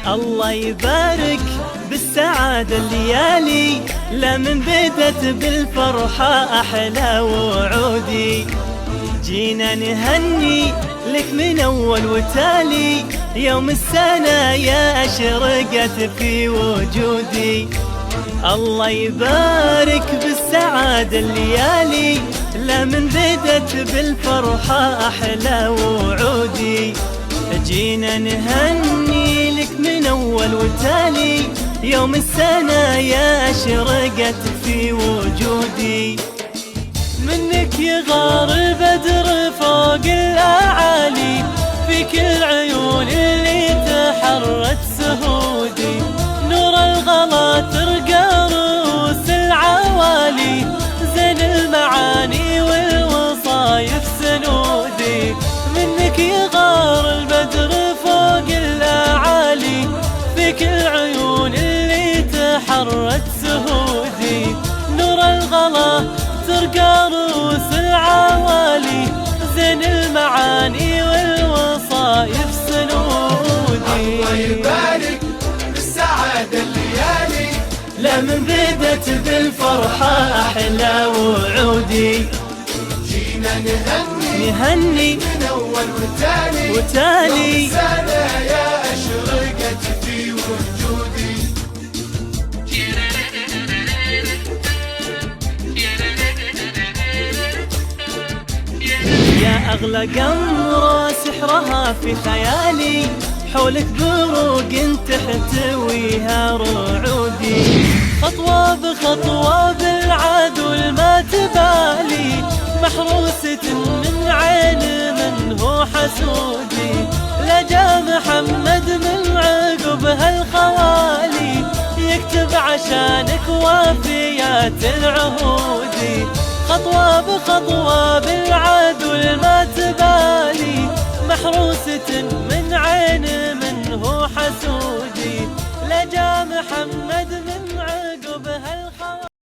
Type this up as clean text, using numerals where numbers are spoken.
الله يبارك بالسعادة الليالي، لمن بدت بالفرحة أحلى وعودي. جينا نهني لك من أول وتالي، يوم السنة يا أشرقت في وجودي. الله يبارك بالسعادة الليالي، لمن بدت بالفرحة أحلى وعودي. جينا نهني لك من أول وتالي، يوم السنة يا أشرقت في وجودي. منك يغار البدر فوق الأعالي، فيك العيون اللي تحرت سهودي. نور الغلا ترقى رؤوس العوالي، زين المعاني والوصايف سنودي. منك يغار البدر فوق الأعالي، فيك العيون اللي تحرت سهودي. نور الغلا ترقى رؤوس العوالي، زين المعاني والوصايف سنودي. الله يبارك بالسعادة الليالي، لمن بدت بالفرحة أحلى وعودي. جينا نهني من أول وتالي، سنة يا أشرقت في وجودي. يا أغلى قمرة سحرها في خيالي، حولك بروق تحتويها رعودي. خطوة بخطوة بالعدل ما تبالي، محروسة من عين من هو حسودي. لجا محمد من عقب هالخوالي، يكتب عشانك وافيات العهودي. خطوة بخطوة بالعدل ما تبالي، محروسة